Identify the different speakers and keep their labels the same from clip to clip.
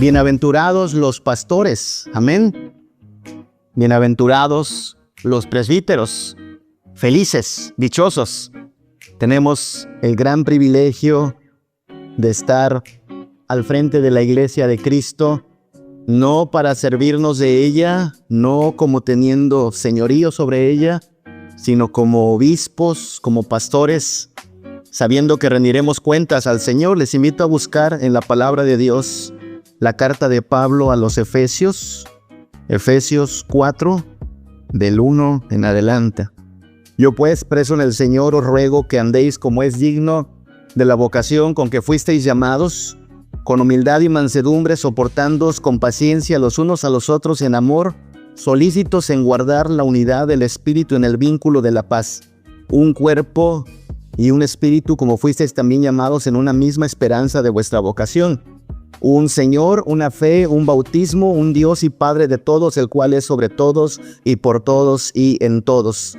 Speaker 1: Bienaventurados los pastores, amén. Bienaventurados los presbíteros, felices, dichosos. Tenemos el gran privilegio de estar al frente de la iglesia de Cristo, no para servirnos de ella, no como teniendo señorío sobre ella, sino como obispos, como pastores, sabiendo que rendiremos cuentas al Señor. Les invito a buscar en la palabra de Dios la carta de Pablo a los Efesios 4, del 1 en adelante. Yo pues, preso en el Señor, os ruego que andéis como es digno de la vocación con que fuisteis llamados, con humildad y mansedumbre, soportándoos con paciencia los unos a los otros en amor, solícitos en guardar la unidad del Espíritu en el vínculo de la paz. Un cuerpo y un espíritu, como fuisteis también llamados en una misma esperanza de vuestra vocación. Un Señor, una fe, un bautismo, un Dios y Padre de todos, el cual es sobre todos y por todos y en todos.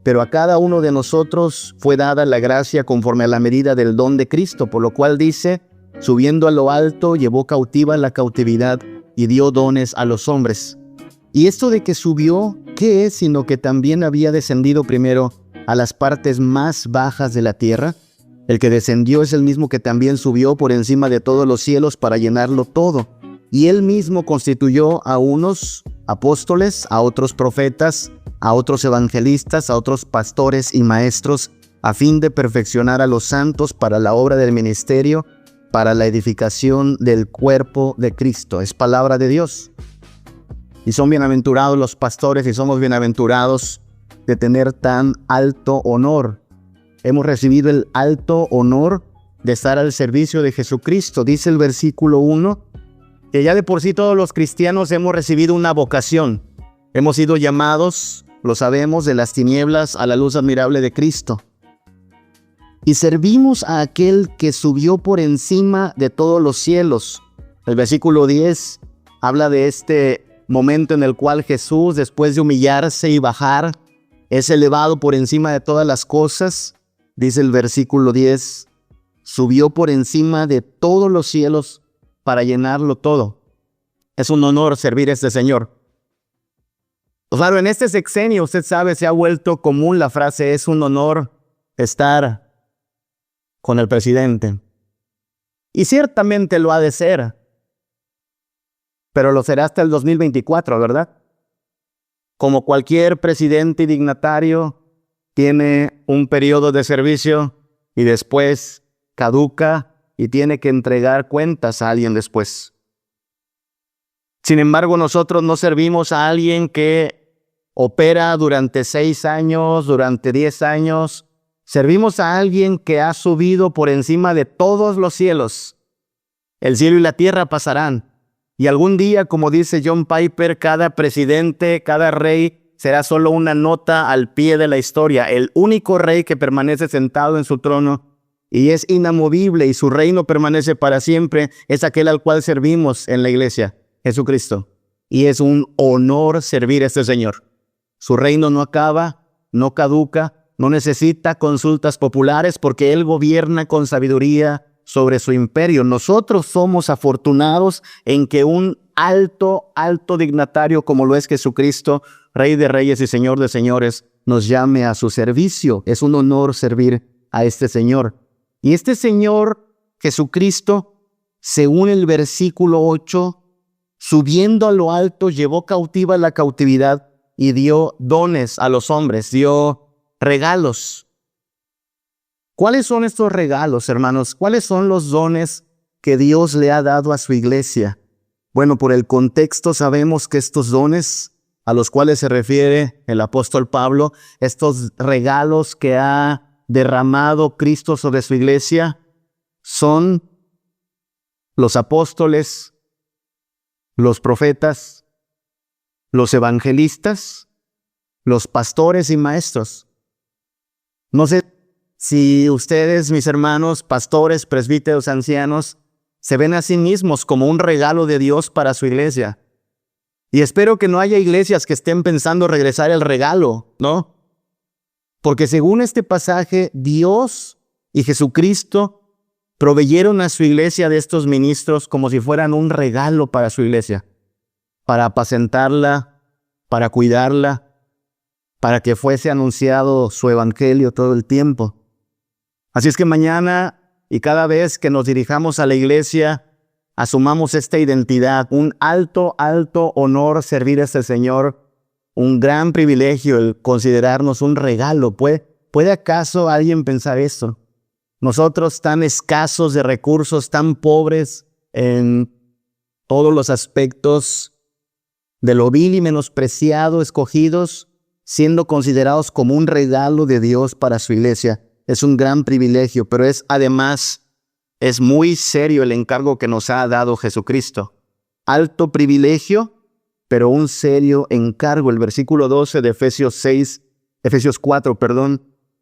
Speaker 1: Pero a cada uno de nosotros fue dada la gracia conforme a la medida del don de Cristo, por lo cual dice, subiendo a lo alto, llevó cautiva la cautividad y dio dones a los hombres. Y esto de que subió, ¿qué es? Sino que también había descendido primero a las partes más bajas de la tierra. El que descendió es el mismo que también subió por encima de todos los cielos para llenarlo todo. Y él mismo constituyó a unos apóstoles, a otros profetas, a otros evangelistas, a otros pastores y maestros, a fin de perfeccionar a los santos para la obra del ministerio, para la edificación del cuerpo de Cristo. Es palabra de Dios. Y son bienaventurados los pastores y somos bienaventurados de tener tan alto honor. Hemos recibido el alto honor de estar al servicio de Jesucristo. Dice el versículo 1, que ya de por sí todos los cristianos hemos recibido una vocación. Hemos sido llamados, lo sabemos, de las tinieblas a la luz admirable de Cristo. Y servimos a aquel que subió por encima de todos los cielos. El versículo 10 habla de este momento en el cual Jesús, después de humillarse y bajar, es elevado por encima de todas las cosas. Dice el versículo 10, subió por encima de todos los cielos para llenarlo todo. Es un honor servir a este Señor. Claro, en este sexenio, usted sabe, se ha vuelto común la frase, es un honor estar con el presidente. Y ciertamente lo ha de ser, pero lo será hasta el 2024, ¿verdad? Como cualquier presidente y dignatario, tiene un periodo de servicio y después caduca y tiene que entregar cuentas a alguien después. Sin embargo, nosotros no servimos a alguien que opera durante 6 años, durante 10 años. Servimos a alguien que ha subido por encima de todos los cielos. El cielo y la tierra pasarán. Y algún día, como dice John Piper, cada presidente, cada rey será solo una nota al pie de la historia. El único rey que permanece sentado en su trono y es inamovible y su reino permanece para siempre es aquel al cual servimos en la iglesia, Jesucristo. Y es un honor servir a este Señor. Su reino no acaba, no caduca, no necesita consultas populares porque Él gobierna con sabiduría sobre su imperio. Nosotros somos afortunados en que un alto dignatario como lo es Jesucristo, Rey de Reyes y Señor de Señores, nos llame a su servicio. Es un honor servir a este Señor. Y este Señor, Jesucristo, según el versículo 8, subiendo a lo alto, llevó cautiva la cautividad y dio dones a los hombres, dio regalos. ¿Cuáles son estos regalos, hermanos? ¿Cuáles son los dones que Dios le ha dado a su iglesia? Bueno, por el contexto sabemos que estos dones a los cuales se refiere el apóstol Pablo, estos regalos que ha derramado Cristo sobre su iglesia, son los apóstoles, los profetas, los evangelistas, los pastores y maestros. No sé si ustedes, mis hermanos, pastores, presbíteros, ancianos, se ven a sí mismos como un regalo de Dios para su iglesia. Y espero que no haya iglesias que estén pensando regresar el regalo, ¿no? Porque según este pasaje, Dios y Jesucristo proveyeron a su iglesia de estos ministros como si fueran un regalo para su iglesia, para apacentarla, para cuidarla, para que fuese anunciado su evangelio todo el tiempo. Así es que mañana y cada vez que nos dirijamos a la iglesia, asumamos esta identidad, un alto honor servir a este Señor, un gran privilegio el considerarnos un regalo. ¿Puede acaso alguien pensar esto? Nosotros tan escasos de recursos, tan pobres en todos los aspectos de lo vil y menospreciado, escogidos, siendo considerados como un regalo de Dios para su iglesia. Es un gran privilegio, pero además es muy serio el encargo que nos ha dado Jesucristo. Alto privilegio, pero un serio encargo. El versículo 12 de Efesios 4,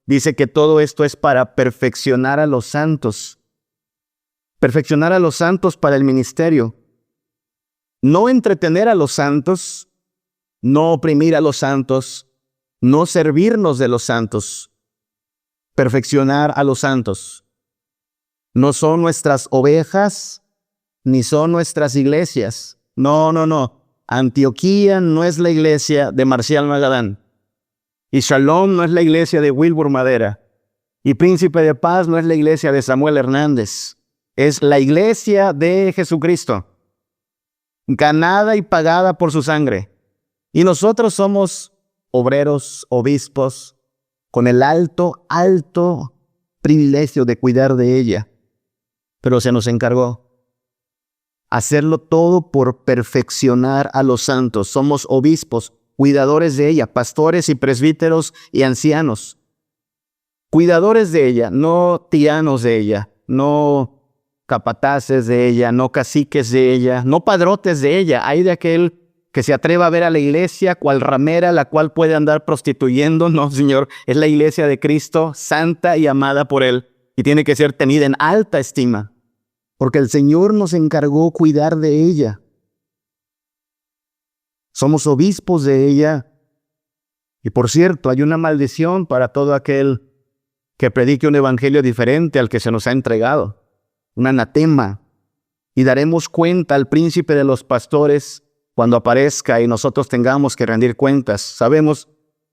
Speaker 1: dice que todo esto es para perfeccionar a los santos. Perfeccionar a los santos para el ministerio. No entretener a los santos, no oprimir a los santos, no servirnos de los santos. Perfeccionar a los santos. No son nuestras ovejas, ni son nuestras iglesias. No. Antioquía no es la iglesia de Marcial Magadán. Y Shalom no es la iglesia de Wilbur Madera. Y Príncipe de Paz no es la iglesia de Samuel Hernández. Es la iglesia de Jesucristo, ganada y pagada por su sangre. Y nosotros somos obreros, obispos, con el alto privilegio de cuidar de ella. Pero se nos encargó hacerlo todo por perfeccionar a los santos. Somos obispos, cuidadores de ella, pastores y presbíteros y ancianos. Cuidadores de ella, no tiranos de ella, no capataces de ella, no caciques de ella, no padrotes de ella. Hay de aquel que se atreva a ver a la iglesia cual ramera, la cual puede andar prostituyendo. No, Señor, es la iglesia de Cristo, santa y amada por Él, y tiene que ser tenida en alta estima, porque el Señor nos encargó cuidar de ella. Somos obispos de ella. Y por cierto, hay una maldición para todo aquel que predique un evangelio diferente al que se nos ha entregado. Un anatema. Y daremos cuenta al príncipe de los pastores cuando aparezca y nosotros tengamos que rendir cuentas. Sabemos,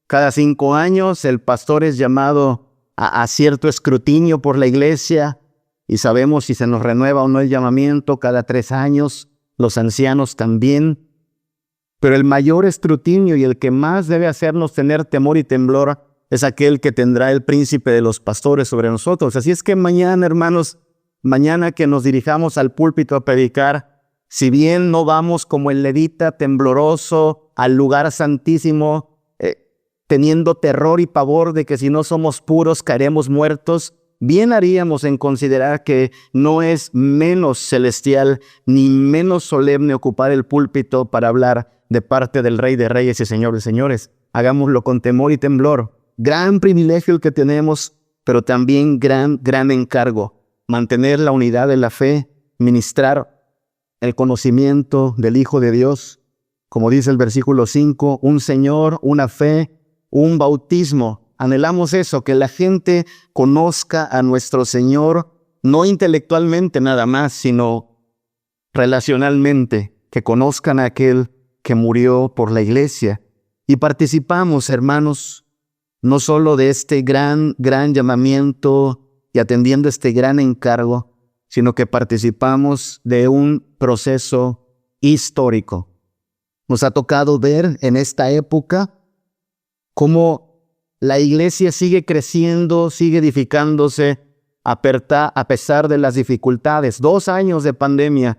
Speaker 1: cada 5 años el pastor es llamado a cierto escrutinio por la iglesia, y sabemos si se nos renueva o no el llamamiento cada 3 años, los ancianos también. Pero el mayor escrutinio y el que más debe hacernos tener temor y temblor es aquel que tendrá el príncipe de los pastores sobre nosotros. Así es que mañana, hermanos, mañana que nos dirijamos al púlpito a predicar, si bien no vamos como el levita tembloroso al lugar santísimo, teniendo terror y pavor de que si no somos puros caeremos muertos, bien haríamos en considerar que no es menos celestial ni menos solemne ocupar el púlpito para hablar de parte del Rey de Reyes y Señor de Señores. Hagámoslo con temor y temblor. Gran privilegio el que tenemos, pero también gran encargo. Mantener la unidad de la fe, ministrar el conocimiento del Hijo de Dios. Como dice el versículo 5, un Señor, una fe, un bautismo. Anhelamos eso, que la gente conozca a nuestro Señor, no intelectualmente nada más, sino relacionalmente, que conozcan a aquel que murió por la iglesia. Y participamos, hermanos, no solo de este gran llamamiento y atendiendo este gran encargo, sino que participamos de un proceso histórico. Nos ha tocado ver en esta época cómo la iglesia sigue creciendo, sigue edificándose a pesar de las dificultades. 2 años de pandemia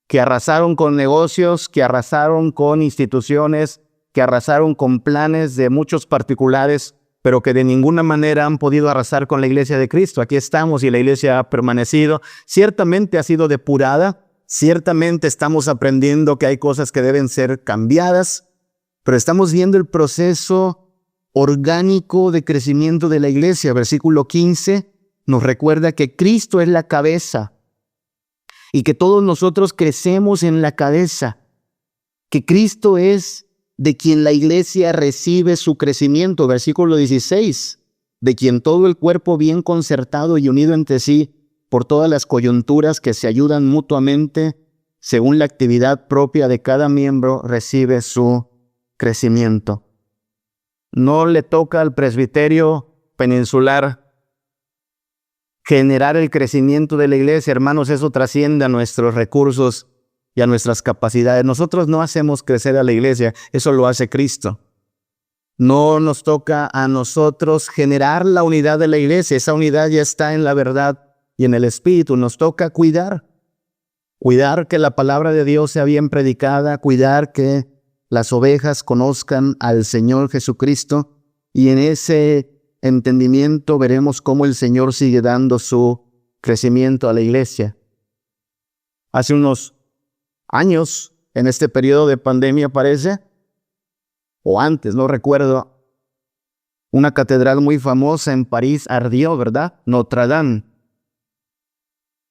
Speaker 1: que arrasaron con negocios, que arrasaron con instituciones, que arrasaron con planes de muchos particulares, pero que de ninguna manera han podido arrasar con la iglesia de Cristo. Aquí estamos y la iglesia ha permanecido. Ciertamente ha sido depurada, ciertamente estamos aprendiendo que hay cosas que deben ser cambiadas, pero estamos viendo el proceso orgánico de crecimiento de la iglesia. Versículo 15 nos recuerda que Cristo es la cabeza y que todos nosotros crecemos en la cabeza, que Cristo es de quien la iglesia recibe su crecimiento. Versículo 16, de quien todo el cuerpo bien concertado y unido entre sí por todas las coyunturas que se ayudan mutuamente, según la actividad propia de cada miembro, recibe su crecimiento. No le toca al presbiterio peninsular generar el crecimiento de la iglesia, hermanos, eso trasciende a nuestros recursos y a nuestras capacidades. Nosotros no hacemos crecer a la iglesia, eso lo hace Cristo. No nos toca a nosotros generar la unidad de la iglesia, esa unidad ya está en la verdad y en el Espíritu. Nos toca cuidar que la palabra de Dios sea bien predicada, cuidar que las ovejas conozcan al Señor Jesucristo, y en ese entendimiento veremos cómo el Señor sigue dando su crecimiento a la iglesia. Hace unos años, en este periodo de pandemia parece, o antes, no recuerdo, una catedral muy famosa en París ardió, ¿verdad? Notre Dame.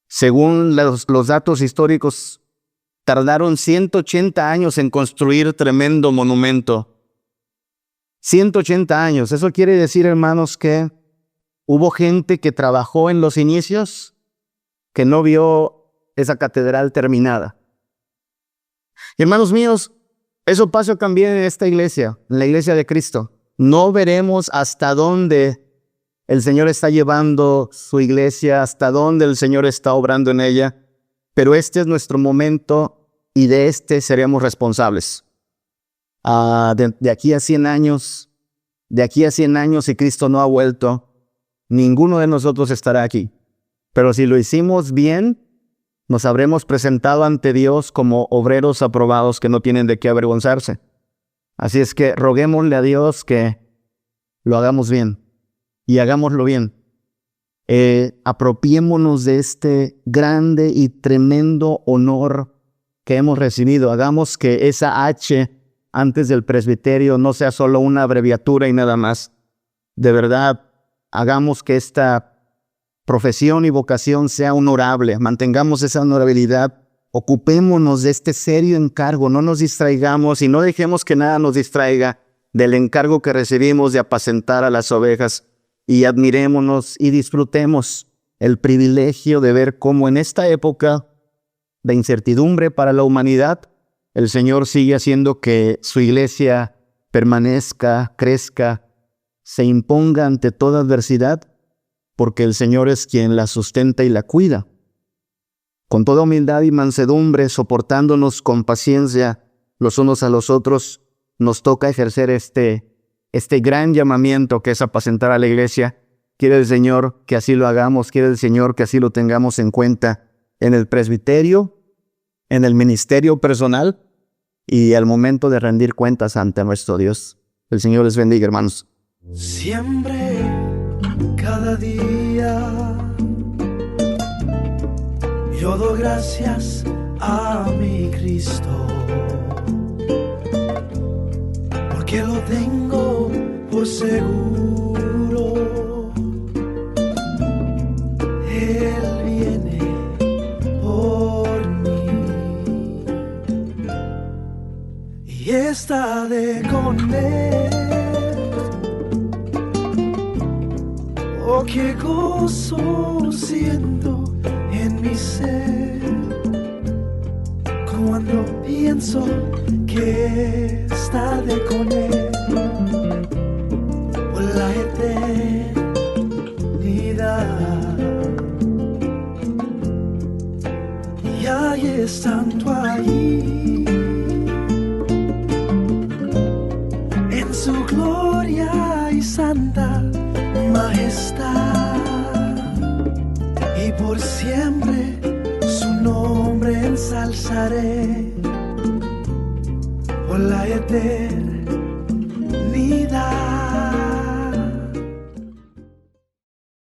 Speaker 1: Según los datos históricos, tardaron 180 años en construir tremendo monumento. 180 años. Eso quiere decir, hermanos, que hubo gente que trabajó en los inicios que no vio esa catedral terminada. Y hermanos míos, eso pasa también en esta iglesia, en la iglesia de Cristo. No veremos hasta dónde el Señor está llevando su iglesia, hasta dónde el Señor está obrando en ella, pero este es nuestro momento y de este seremos responsables. De aquí a 100 años, si Cristo no ha vuelto, ninguno de nosotros estará aquí. Pero si lo hicimos bien, nos habremos presentado ante Dios como obreros aprobados que no tienen de qué avergonzarse. Así es que roguémosle a Dios que lo hagamos bien y hagámoslo bien. Apropiémonos de este grande y tremendo honor que hemos recibido. Hagamos que esa H antes del presbiterio no sea solo una abreviatura y nada más. De verdad, hagamos que esta profesión y vocación sea honorable. Mantengamos esa honorabilidad. Ocupémonos de este serio encargo. No nos distraigamos y no dejemos que nada nos distraiga del encargo que recibimos de apacentar a las ovejas. Y admirémonos y disfrutemos el privilegio de ver cómo en esta época de incertidumbre para la humanidad, el Señor sigue haciendo que su iglesia permanezca, crezca, se imponga ante toda adversidad, porque el Señor es quien la sustenta y la cuida. Con toda humildad y mansedumbre, soportándonos con paciencia los unos a los otros, nos toca ejercer este gran llamamiento que es apacentar a la iglesia. Quiere el Señor que así lo hagamos, quiere el Señor que así lo tengamos en cuenta en el presbiterio, en el ministerio personal y al momento de rendir cuentas ante nuestro Dios. El Señor les bendiga, hermanos.
Speaker 2: Siempre, cada día, yo doy gracias a mi Cristo, porque lo tengo por seguro. Él viene por mí y estaré con Él. Oh, qué gozo siento en mi ser cuando pienso que estaré con Él por la eternidad. Y ahí estando ahí en su gloria y santa majestad, y por siempre su nombre ensalzaré por la eternidad.